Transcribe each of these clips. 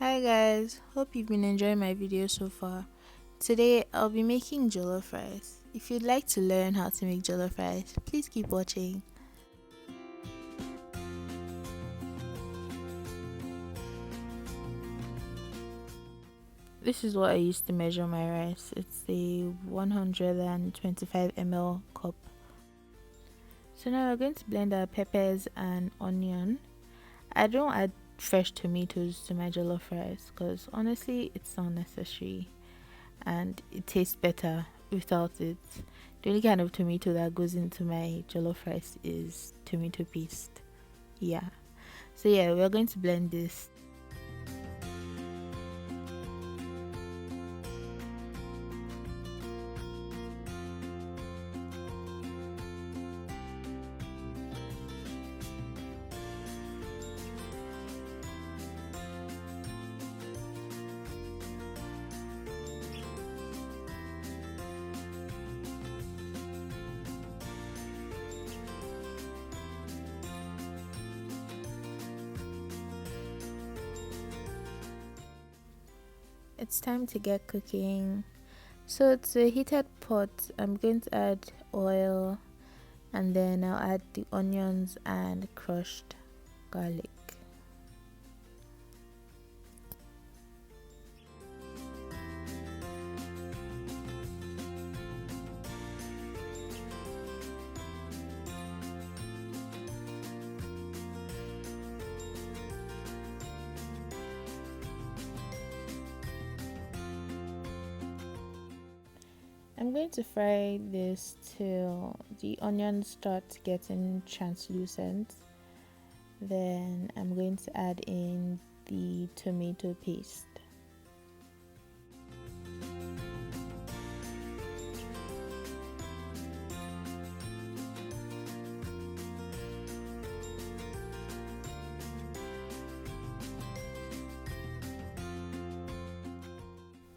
Hi guys, hope you've been enjoying my video so far. Today I'll be making jollof rice. If you'd like to learn how to make jollof rice, please keep watching. This is what I use to measure my rice. It's a 125 ml cup. So now we're going to blend our peppers and onion. I don't add fresh tomatoes to my jollof rice because honestly it's not necessary and it tastes better without it. The only kind of tomato that goes into my jollof rice is tomato paste. Yeah. So yeah, we're going to blend this. It's time to get cooking. So it's a heated pot. I'm going to add oil and then I'll add the onions and crushed garlic. I'm going to fry this till the onions start getting translucent. Then I'm going to add in the tomato paste.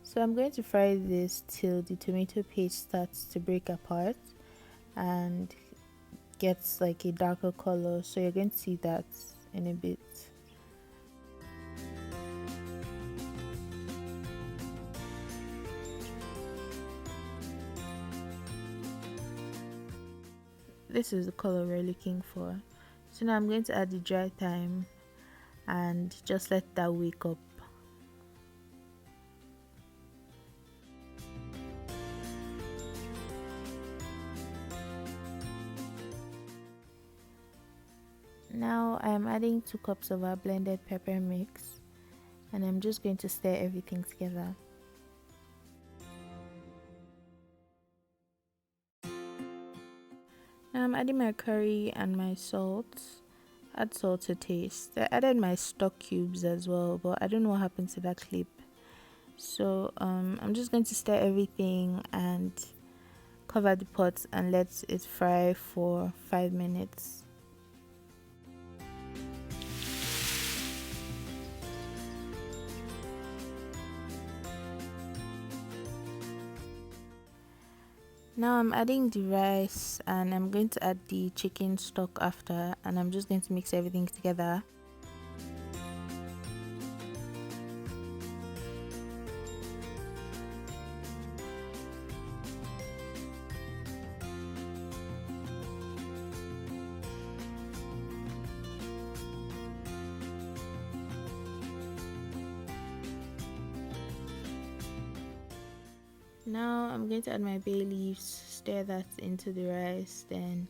So I'm going to fry this till the tomato paste starts to break apart and gets like a darker color. So you're going to see that in a bit. This is the color we're looking for. So now I'm going to add the dry thyme and just let that wake up. Now I'm adding 2 cups of our blended pepper mix and I'm just going to stir everything together. Now I'm adding my curry and my salt. Add salt to taste. I added my stock cubes as well, but I don't know what happened to that clip. So I'm just going to stir everything and cover the pot and let it fry for 5 minutes. Now I'm adding the rice and I'm going to add the chicken stock after, and I'm just going to mix everything together. Now I'm going to add my bay leaves, stir that into the rice, then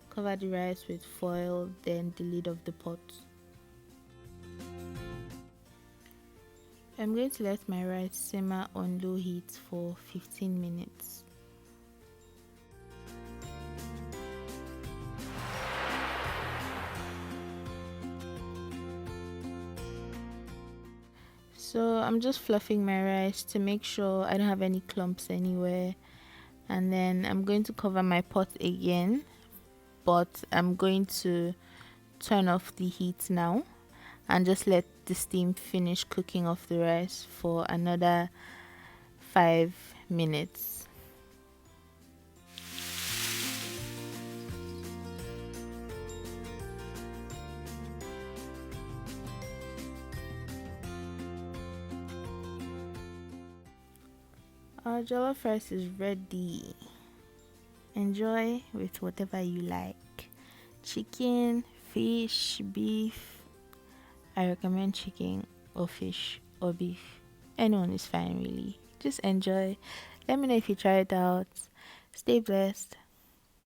cover the rice with foil, then the lid of the pot. I'm going to let my rice simmer on low heat for 15 minutes. So I'm just fluffing my rice to make sure I don't have any clumps anywhere, and then I'm going to cover my pot again, but I'm going to turn off the heat now and just let the steam finish cooking off the rice for another 5 minutes. Our jollof rice is ready. Enjoy with whatever you like. Chicken, fish, beef. I recommend chicken or fish or beef. Anyone is fine, really. Just enjoy. Let me know if you try it out. Stay blessed.